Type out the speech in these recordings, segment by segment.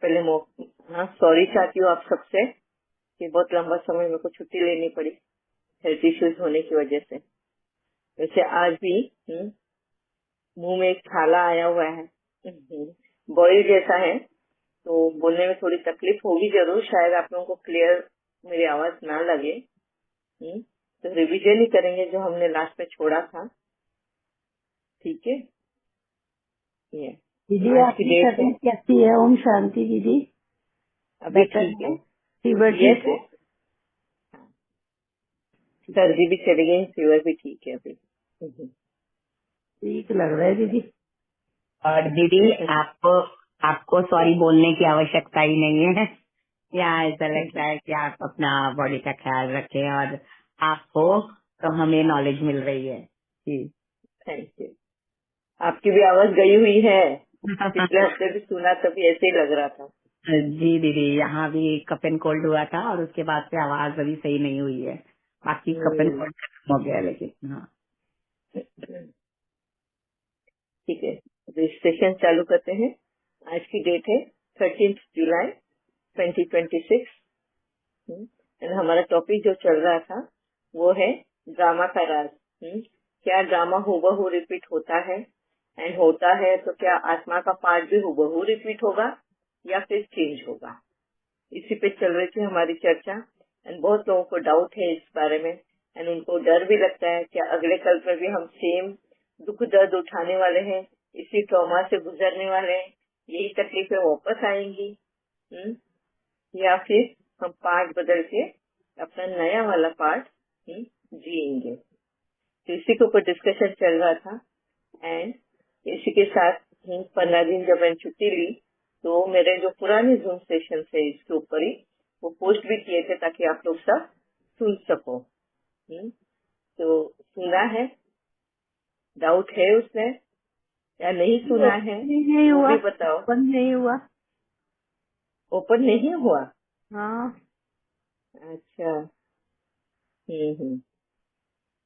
पहले हाँ सॉरी चाहती हूँ आप सबसे कि बहुत लंबा समय मेरे को छुट्टी लेनी पड़ी हेल्थ इश्यूज होने की वजह से। वैसे आज भी मुंह में एक छाला आया हुआ है, बॉयल जैसा है, तो बोलने में थोड़ी तकलीफ होगी जरूर, शायद आप लोगों को क्लियर मेरी आवाज ना लगे। तो रिवीजन ही करेंगे जो हमने लास्ट में छोड़ा था, ठीक है। ये दीदी आज की आपकी डेट है, तबीयत कैसी है? ओम शांति दीदी। अभी बेटर ठीक है? है। फीवर यस ठीक है? यस, सर्दी भी चली गई, फीवर भी ठीक है अभी। ठीक लग रहा है दीदी। और दीदी आपको सॉरी बोलने की आवश्यकता ही नहीं है। यहाँ ऐसा लगता है कि आप अपना बॉडी का ख्याल रखें और आप हो तो हमें नॉलेज मिल रही है जी। Thank you. आपकी भी आवाज गई हुई है, पिछले हफ्ते भी सुना तभी ऐसे ही लग रहा था। जी दीदी, यहाँ भी कप एंड कोल्ड हुआ था और उसके बाद से आवाज अभी सही नहीं हुई है। बाकी कप एंड कोल्ड खत्म हो गया लेकिन हाँ। ठीक है, रजिस्ट्रेशन चालू करते हैं। आज की डेट है 13 जुलाई 2026 एंड हमारा टॉपिक जो चल रहा था वो है ड्रामा का राज। क्या ड्रामा हूबहू रिपीट होता है, एंड होता है तो क्या आत्मा का पार्ट भी हूबहू रिपीट होगा या फिर चेंज होगा। इसी पे चल रही थी हमारी चर्चा एंड बहुत लोगों को डाउट है इस बारे में एंड उनको डर भी लगता है कि अगले कल्प में भी हम सेम दुख दर्द उठाने वाले हैं, इसी ट्रॉमा से गुजरने वाले हैं, यही तकलीफें वापस आएंगी, या फिर हम पार्ट बदल के अपना नया वाला पार्ट जिएंगे। तो इसी के ऊपर डिस्कशन चल रहा था एंड इसी के साथ 15 दिन जब मैंने छुट्टी ली तो मेरे जो पुराने जूम सेशन है इसके ऊपर ही वो पोस्ट भी किए थे ताकि आप लोग सब सुन सको। तो सुना है, डाउट है उसमें या नहीं सुना है नहीं वो हुआ, भी बताओ। बंद नहीं हुआ। ओपन नहीं हुआ? हाँ अच्छा। हम्म।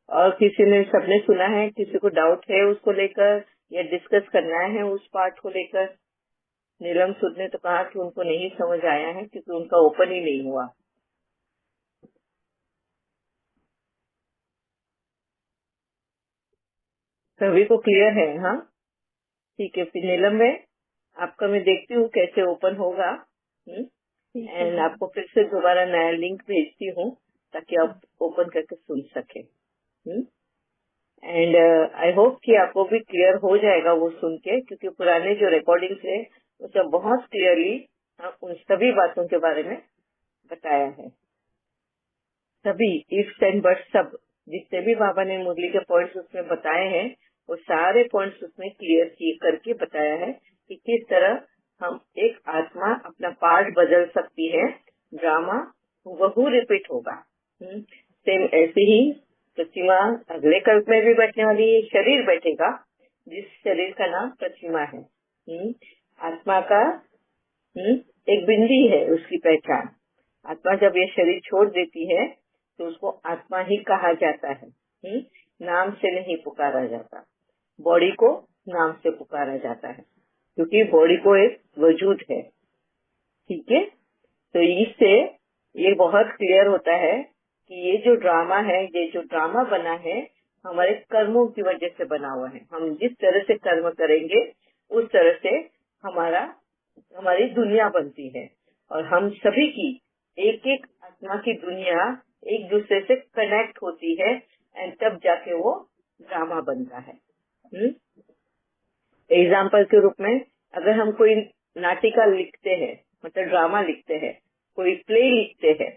और किसी ने, सबने सुना है, किसी को डाउट है उसको लेकर या डिस्कस करना है उस पार्ट को लेकर? नीलम सूद ने तो कहा कि उनको नहीं समझ आया है क्योंकि उनका ओपन ही नहीं हुआ। सभी को क्लियर है? हाँ ठीक है, फिर नीलम में आपका मैं देखती हूँ कैसे ओपन होगा ठीक है एंड दीदी। आपको फिर से दोबारा नया लिंक भेजती हूँ ताकि आप ओपन करके सुन सके। एंड आई होप कि आपको भी क्लियर हो जाएगा वो सुन के, क्योंकि पुराने जो रिकॉर्डिंग्स है उसमें बहुत क्लियरली उन सभी बातों के बारे में बताया है। सभी इफ्स एंड बट्स, सब जितने भी बाबा ने मुरली के पॉइंट्स उसमें बताए हैं वो सारे पॉइंट्स उसमें क्लियर करके बताया है कि किस तरह हम एक आत्मा अपना पार्ट बदल सकती है, ड्रामा वहू रिपीट होगा। सेम ऐसे ही प्रतिमा अगले कल्प में भी बैठने वाली है, शरीर बैठेगा जिस शरीर का नाम प्रतिमा है। आत्मा का एक बिंदी है उसकी पहचान। आत्मा जब ये शरीर छोड़ देती है तो उसको आत्मा ही कहा जाता है, नाम से नहीं पुकारा जाता। बॉडी को नाम से पुकारा जाता है क्योंकि बॉडी को एक वजूद है, ठीक है। तो इससे ये बहुत क्लियर होता है कि ये जो ड्रामा है, ये जो ड्रामा बना है हमारे कर्मों की वजह से बना हुआ है। हम जिस तरह से कर्म करेंगे उस तरह से हमारी दुनिया बनती है और हम सभी की एक एक आत्मा की दुनिया एक दूसरे से कनेक्ट होती है एंड तब जाके वो ड्रामा बनता है। एग्जाम्पल के रूप में अगर हम कोई नाटिका लिखते हैं, मतलब ड्रामा लिखते हैं, कोई प्ले लिखते हैं,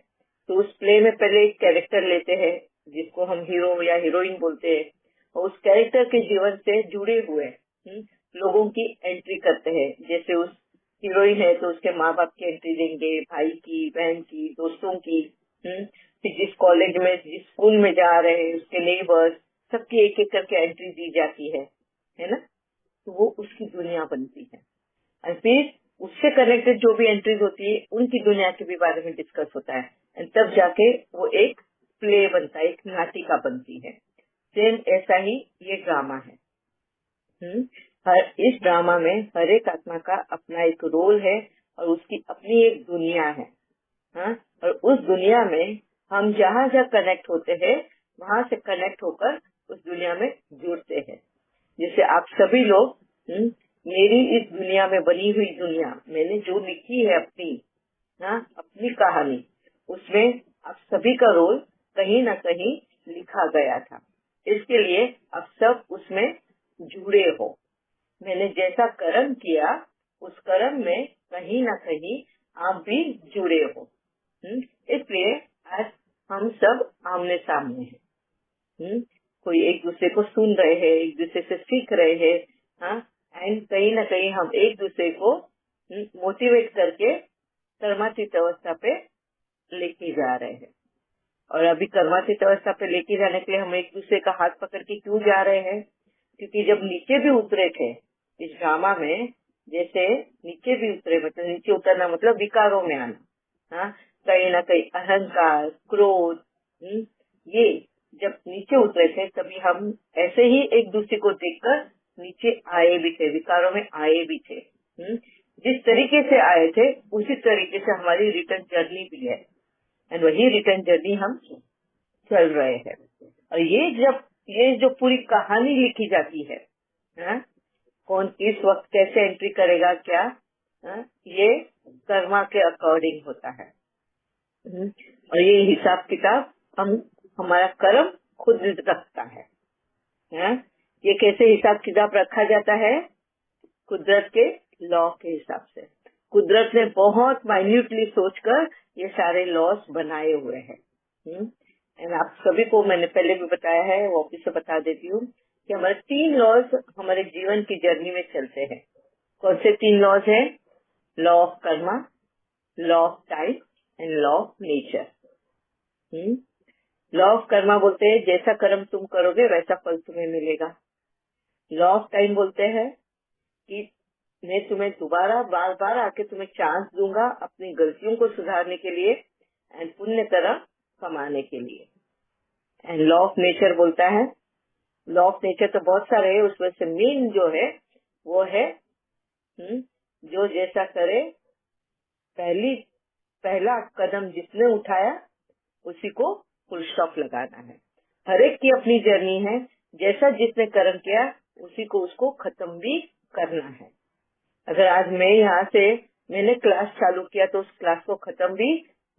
तो उस प्ले में पहले एक कैरेक्टर लेते हैं जिसको हम हीरो या हीरोइन बोलते हैं और उस कैरेक्टर के जीवन से जुड़े हुए लोगों की एंट्री करते हैं। जैसे उस हीरोइन है तो उसके माँ बाप की एंट्री देंगे, भाई की, बहन की, दोस्तों की, फिर जिस कॉलेज में, जिस स्कूल में जा रहे हैं उसके नेबर्स, सबकी एक एक करके एंट्री दी जाती है ना। तो वो उसकी दुनिया बनती है और फिर उससे कनेक्टेड जो भी एंट्रीज होती है उनकी दुनिया के भी बारे में डिस्कस होता है और तब जाके वो एक प्ले बनता है, एक नाटिका बनती है। सेम ऐसा ही ये ड्रामा है। हर इस ड्रामा में हर एक आत्मा का अपना एक रोल है और उसकी अपनी एक दुनिया है। हाँ, और उस दुनिया में हम जहाँ जहाँ कनेक्ट होते हैं वहाँ से कनेक्ट होकर उस दुनिया में जुड़ते हैं। जैसे आप सभी लोग मेरी इस दुनिया में बनी हुई दुनिया, मैंने जो लिखी है अपनी, हाँ, अपनी कहानी, उसमें आप सभी का रोल कहीं न कहीं लिखा गया था। इसके लिए आप सब उसमें जुड़े हो। मैंने जैसा कर्म किया उस कर्म में कहीं न कहीं आप भी जुड़े हो। इसलिए आज हम सब आमने सामने हैं। कोई एक दूसरे को सुन रहे हैं, एक दूसरे से सीख रहे हैं, हाँ, एंड कहीं न कहीं हम एक दूसरे को मोटिवेट करके कर्मातीत अवस्था पे लेके जा रहे हैं। और अभी कर्मातीत अवस्था पे लेके जाने के लिए हम एक दूसरे का हाथ पकड़ के क्यों जा रहे हैं? क्योंकि जब नीचे भी उतरे थे इस ड्रामा में, जैसे नीचे भी उतरे, मतलब नीचे उतरना मतलब विकारों में आना, हाँ, कहीं ना कहीं अहंकार, क्रोध, ये जब नीचे उतरे थे तभी हम ऐसे ही एक दूसरे को देखकर नीचे आए भी थे, विकारों में आए भी थे। जिस तरीके से आए थे उसी तरीके से हमारी रिटर्न जर्नी भी है, एंड वही रिटर्न जर्नी हम चल रहे हैं। और ये जो पूरी कहानी लिखी जाती है, हाँ, कौन किस वक्त कैसे एंट्री करेगा क्या, हाँ, ये कर्मा के अकॉर्डिंग होता है। और ये हिसाब किताब हमारा कर्म खुद रखता है। हाँ? ये कैसे हिसाब किताब रखा जाता है? कुदरत के लॉ के हिसाब से। कुदरत ने बहुत माइन्यूटली सोचकर ये सारे लॉस बनाए हुए हैं। एंड आप सभी को मैंने पहले भी बताया है, वापिस से बता देती हूँ कि हमारे 3 लॉस हमारे जीवन की जर्नी में चलते हैं। कौन से 3 लॉस हैं? Law of Karma, law of time and law of nature. Law of Karma बोलते हैं जैसा कर्म तुम करोगे वैसा फल तुम्हें मिलेगा। लॉ ऑफ टाइम बोलते हैं कि मैं तुम्हें दोबारा बार बार आके तुम्हें चांस दूंगा अपनी गलतियों को सुधारने के लिए एंड पुण्य कर्म कमाने के लिए। एंड लॉ ऑफ नेचर बोलता है, लॉ ऑफ नेचर तो बहुत सारे है, उसमें से मेन जो है वो है जो जैसा करे पहला कदम जिसने उठाया उसी को फुल स्टॉप लगाना है। हर एक की अपनी जर्नी है, जैसा जिसने कर्म किया उसी को उसको खत्म भी करना है। अगर आज मैंने क्लास चालू किया तो उस क्लास को खत्म भी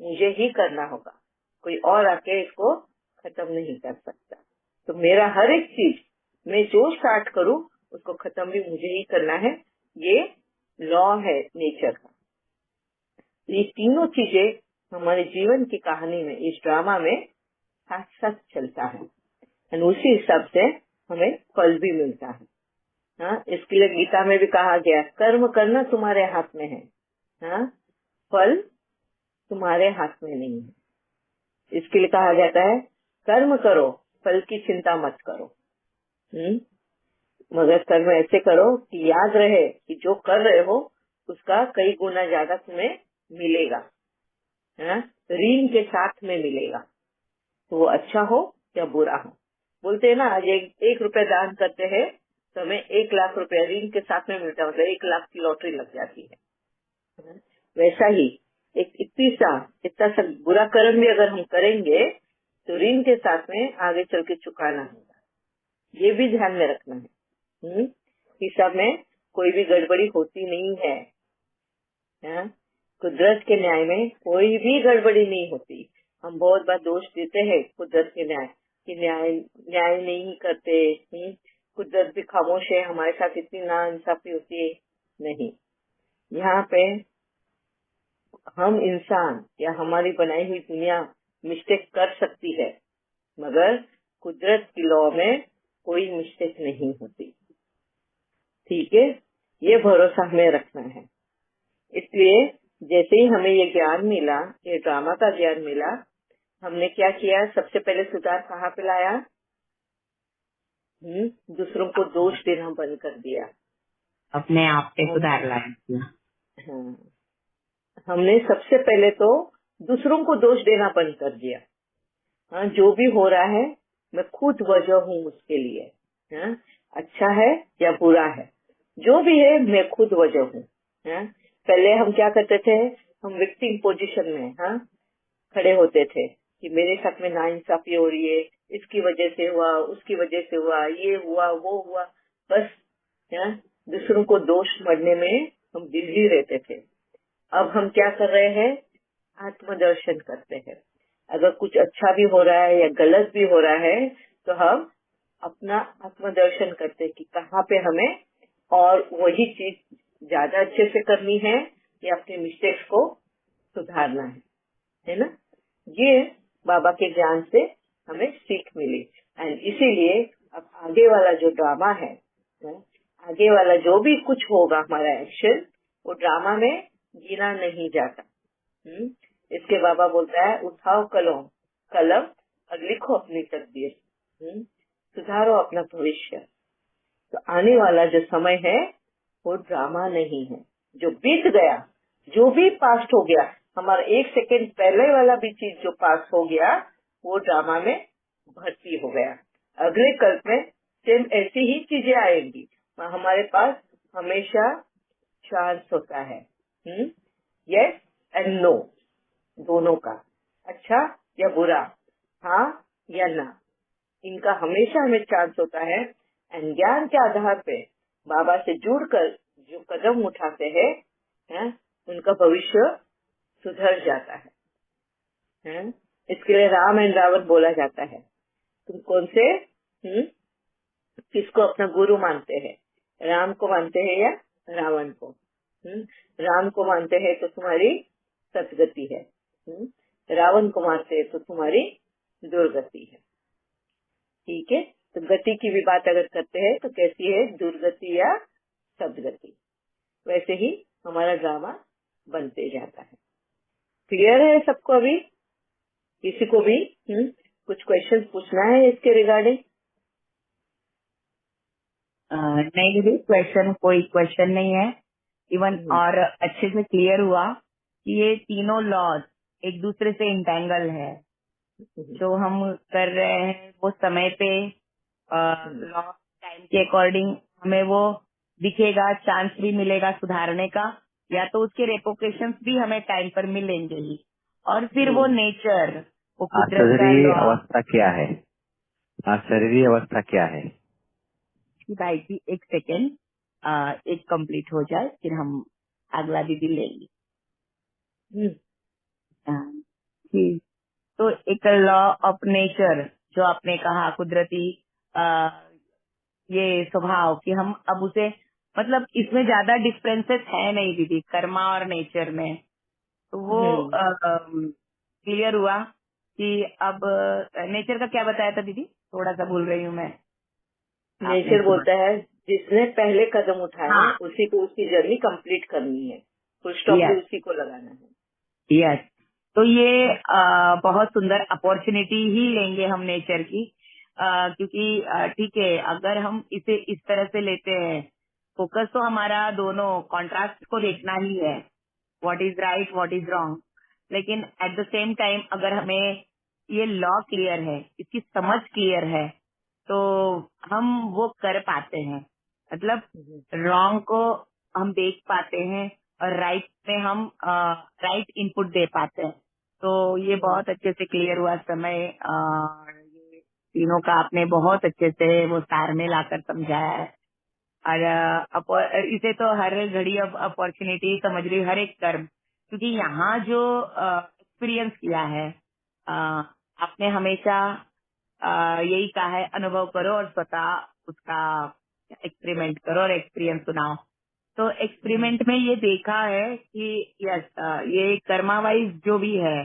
मुझे ही करना होगा, कोई और आके इसको खत्म नहीं कर सकता। तो मेरा हर एक चीज मैं जो स्टार्ट करूँ उसको खत्म भी मुझे ही करना है। ये लॉ है नेचर का। ये तीनों चीजें हमारे जीवन की कहानी में, इस ड्रामा में साथ साथ चलता है और उसी हिसाब से हमें फल भी मिलता है। हाँ, इसके लिए गीता में भी कहा गया कर्म करना तुम्हारे हाथ में है, हाँ, फल तुम्हारे हाथ में नहीं है। इसके लिए कहा जाता है कर्म करो, फल की चिंता मत करो। मगर कर्म ऐसे करो कि याद रहे कि जो कर रहे हो उसका कई गुना ज्यादा तुम्हें मिलेगा, हाँ, ऋण के साथ में मिलेगा, तो वो अच्छा हो या बुरा हो। बोलते हैं ना, आज 1 रुपया दान करते हैं तो हमें 1 लाख रुपया ऋण के साथ में मिलता है, मतलब 1 लाख की लॉटरी लग जाती है। वैसा ही इतना सा बुरा कर्म भी अगर हम करेंगे तो ऋण के साथ में आगे चल के चुकाना होगा। ये भी ध्यान में रखना है। हिसाब में कोई भी गड़बड़ी होती नहीं है, हाँ? कुदरत के न्याय में कोई भी गड़बड़ी नहीं होती। हम बहुत बार दोष देते हैं कुदरत के न्याय कि न्याय नहीं करते, कुदरत भी खामोश है, हमारे साथ इतनी नाइंसाफी होती है। नहीं, यहाँ पे हम इंसान या हमारी बनाई हुई दुनिया मिस्टेक कर सकती है, मगर कुदरत की लॉ में कोई मिस्टेक नहीं होती। ठीक है, ये भरोसा हमें रखना है। इसलिए जैसे ही हमें ये ज्ञान मिला, ये ड्रामा का ज्ञान मिला, हमने क्या किया? सबसे पहले सुधार कहाँ पे लाया? दूसरों को दोष देना बंद कर दिया, अपने आप पे सुधार लाया। हाँ, हमने सबसे पहले तो दूसरों को दोष देना बंद कर दिया। हाँ, जो भी हो रहा है मैं खुद वजह हूँ उसके लिए, हाँ, अच्छा है या बुरा है, जो भी है मैं खुद वजह हूँ। हाँ, पहले हम क्या करते थे, हम विक्टिम पोजीशन में खड़े होते थे कि मेरे साथ में नाइंसाफी हो रही है, इसकी वजह से हुआ, उसकी वजह से हुआ, ये हुआ वो हुआ, बस दूसरों को दोष मरने में हम बिजी रहते थे। अब हम क्या कर रहे हैं, आत्मदर्शन करते हैं। अगर कुछ अच्छा भी हो रहा है या गलत भी हो रहा है तो हम अपना आत्मदर्शन करते हैं कि कहाँ पे हमें और वही चीज ज्यादा अच्छे से करनी है या अपने मिस्टेक्स को सुधारना है ना। ये बाबा के ज्ञान से हमें सीख मिली। एंड इसीलिए अब आगे वाला जो ड्रामा है, आगे वाला जो भी कुछ होगा हमारा एक्शन, वो ड्रामा में गिना नहीं जाता। इसके बाबा बोलता है, उठाओ कलम कलम और लिखो अपनी तकदीर, सुधारो अपना भविष्य। तो आने वाला जो समय है वो ड्रामा नहीं है। जो बीत गया, जो भी पास्ट हो गया, हमारा 1 सेकेंड पहले वाला भी चीज जो पास हो गया वो ड्रामा में भर्ती हो गया। अगले कल्प में सेम ऐसी ही चीजें आएंगी। हमारे पास हमेशा चांस होता है, यस एंड नो, दोनों का, अच्छा या बुरा, हाँ या ना, इनका हमेशा हमें चांस होता है। एंड ज्ञान के आधार पे बाबा से जुड़कर जो कदम उठाते हैं, उनका भविष्य सुधर जाता है। इसके लिए राम एंड रावण बोला जाता है। तुम कौन से किसको अपना गुरु मानते हैं, राम को मानते हैं या रावण को? राम को मानते हैं तो तुम्हारी सतगति है, रावण को मानते हैं तो तुम्हारी दुर्गति है। ठीक है, तो गति की भी बात अगर करते हैं तो कैसी है, दुर्गति या सदगति। वैसे ही हमारा ड्रामा बनते जाता है। क्लियर है सबको? अभी किसी को भी कुछ क्वेश्चन पूछना है इसके रिगार्डिंग? नहीं दीदी, कोई क्वेश्चन नहीं है इवन। और अच्छे से क्लियर हुआ कि ये तीनों लॉज एक दूसरे से इंटेंगल है। जो हम कर रहे हैं वो समय पे लॉ टाइम के अकॉर्डिंग हमें वो दिखेगा, चांस भी मिलेगा सुधारने का, या तो उसके रेपोकेशंस भी हमें टाइम पर मिलेंगे ही। और फिर वो नेचर, वो कुदरत का शरीरीय लॉ। अवस्था क्या है? शरीरीय अवस्था क्या है? भाई जी एक सेकेंड, एक कंप्लीट हो जाए फिर हम अगला दीदी लेंगे। जी, तो एक लॉ ऑफ नेचर जो आपने कहा, कुदरती ये स्वभाव, कि हम अब उसे, मतलब इसमें ज्यादा डिफरेंसेस है नहीं दीदी कर्मा और नेचर में। तो वो क्लियर हुआ कि अब नेचर का क्या बताया था दीदी, थोड़ा सा भूल रही हूँ मैं। नेचर बोलता है जिसने पहले कदम उठाया हाँ, उसी को उसकी जर्नी कंप्लीट करनी है, फुल स्टॉप भी उसी को लगाना है। यस, तो ये बहुत सुंदर अपॉर्चुनिटी ही लेंगे हम नेचर की, क्योंकि ठीक है, अगर हम इसे इस तरह से लेते हैं, फोकस तो हमारा दोनों कॉन्ट्रास्ट को देखना ही है, what is right what is wrong. लेकिन एट द सेम टाइम अगर हमें ये लॉ क्लियर है, इसकी समझ क्लियर है, तो हम वो कर पाते हैं। मतलब रॉन्ग को हम देख पाते हैं और राइट में हम राइट इनपुट दे पाते हैं। तो ये बहुत अच्छे से क्लियर हुआ समय, ये तीनों का आपने बहुत अच्छे से वो सार में लाकर समझाया है। और इसे तो हर घड़ी अब अपॉर्चुनिटी समझ रही हर एक कर्म, क्योंकि यहाँ जो एक्सपीरियंस किया है, आपने हमेशा यही कहा है, अनुभव करो और स्वतः उसका एक्सपेरिमेंट करो और एक्सपीरियंस सुनाओ। तो एक्सपेरिमेंट में ये देखा है कि यस, ये कर्मा वाइज जो भी है,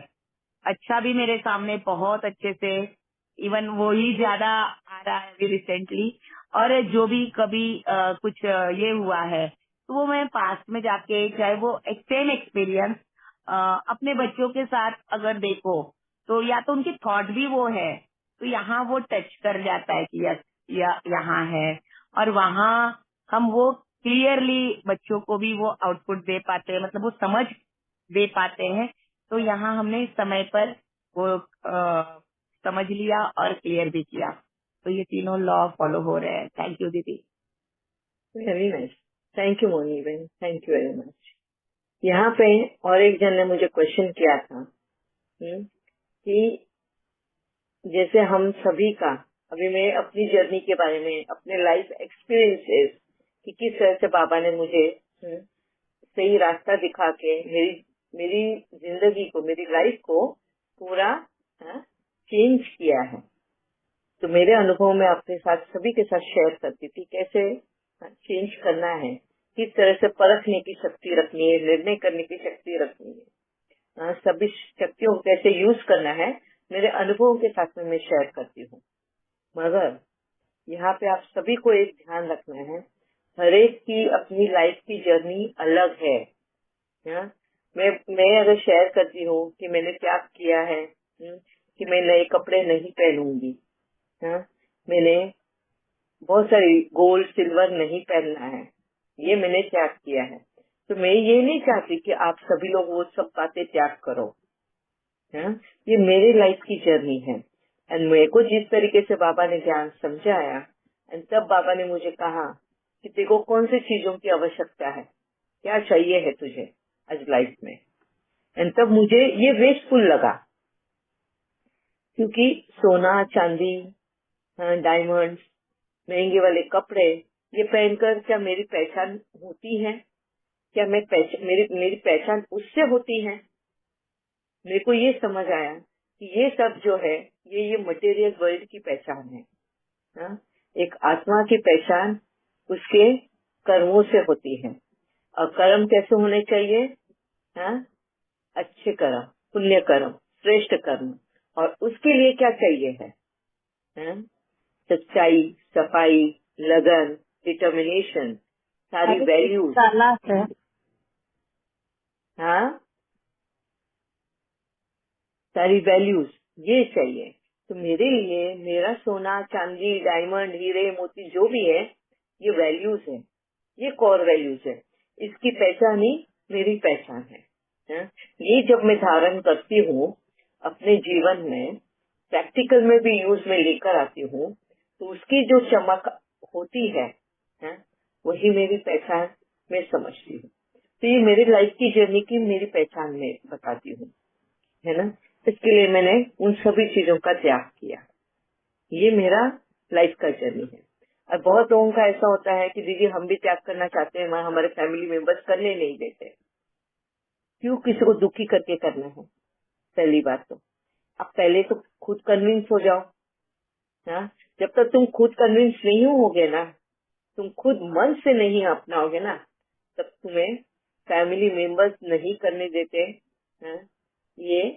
अच्छा भी मेरे सामने बहुत अच्छे से, इवन वो ही ज्यादा आ रहा है अभी रिसेंटली। और जो भी कभी कुछ ये हुआ है, तो वो मैं पास्ट में जाके, चाहे वो सेम एक्सपीरियंस अपने बच्चों के साथ अगर देखो, तो या तो उनकी थॉट भी वो है, तो यहाँ वो टच कर जाता है कि यस यहाँ है, और वहाँ हम वो क्लियरली बच्चों को भी वो आउटपुट दे पाते हैं, मतलब वो समझ दे पाते हैं। तो यहाँ हमने समय पर वो समझ लिया और क्लियर भी किया। तो ये तीनों लॉ फॉलो हो रहे हैं। थैंक यू दीदी। Very nice, thank you Moni बहन, थैंक यू वेरी मच। यहाँ पे और एक जन ने मुझे क्वेश्चन किया था कि जैसे हम सभी का, अभी मैं अपनी जर्नी के बारे में, अपने लाइफ एक्सपीरियंसेस कि किस तरह से बाबा ने मुझे सही रास्ता दिखा के मेरी जिंदगी को, मेरी लाइफ को पूरा चेंज किया है। तो मेरे अनुभव में आपके साथ, सभी के साथ शेयर करती थी कैसे चेंज करना है, किस तरह से परखने की शक्ति रखनी है, निर्णय करने की शक्ति रखनी है, सभी शक्तियों को कैसे यूज करना है, मेरे अनुभव के साथ में मैं शेयर करती हूँ। मगर यहाँ पे आप सभी को एक ध्यान रखना है, हर एक की अपनी लाइफ की जर्नी अलग है। मैं अगर शेयर करती हूँ कि मैंने त्याग किया है, कि मैं नए कपड़े नहीं पहनूंगी, मैंने बहुत सारी गोल्ड सिल्वर नहीं पहनना है, ये मैंने त्याग किया है। तो मैं ये नहीं चाहती कि आप सभी लोग वो सब बातें त्याग करो। ये मेरी लाइफ की जर्नी है। एंड मेरे को जिस तरीके से बाबा ने ज्ञान समझाया, एंड तब बाबा ने मुझे कहा कि तेरे को कौन सी चीजों की आवश्यकता है, क्या चाहिए है तुझे आज लाइफ में। एंड तब मुझे ये वेस्टफुल लगा, क्योंकि सोना चांदी, डायमंड्स, महंगे वाले कपड़े, ये पहनकर क्या मेरी पहचान होती है? क्या मेरी पहचान उससे होती है? मेरे को ये समझ आया कि ये सब जो है ये मटेरियल वर्ल्ड की पहचान है। एक आत्मा की पहचान उसके कर्मों से होती है। और कर्म कैसे होने चाहिए? अच्छे कर्म, पुण्य कर्म, श्रेष्ठ कर्म। और उसके लिए क्या चाहिए है? सच्चाई, सफाई, लगन, डिटर्मिनेशन, सारी वैल्यूज। सारी वैल्यूज ये चाहिए। तो मेरे लिए मेरा सोना चांदी डायमंड हीरे मोती जो भी है, ये वैल्यूज है, ये कोर वैल्यूज है। इसकी पहचान ही मेरी पहचान है। ये जब मैं धारण करती हूँ अपने जीवन में, प्रैक्टिकल में भी यूज में लेकर आती हूँ, तो उसकी जो चमक होती है वही मेरी पहचान मैं समझती हूँ। तो ये मेरी लाइफ की जर्नी की मेरी पहचान में बताती हूँ, है ना। इसके लिए मैंने उन सभी चीजों का त्याग किया। ये मेरा लाइफ का जर्नी है। और बहुत लोगों का ऐसा होता है कि दीदी हम भी त्याग करना चाहते हैं, हमारे फैमिली मेंबर्स करने नहीं देते। क्यों किसी को दुखी करके करना है? पहली बात तो आप पहले तो खुद कन्विंस हो जाओ। जब तक तुम खुद कन्विंस नहीं होगे ना, तुम खुद मन से नहीं अपनाओगे ना, तब तुम्हें फैमिली मेंबर्स नहीं करने देते ये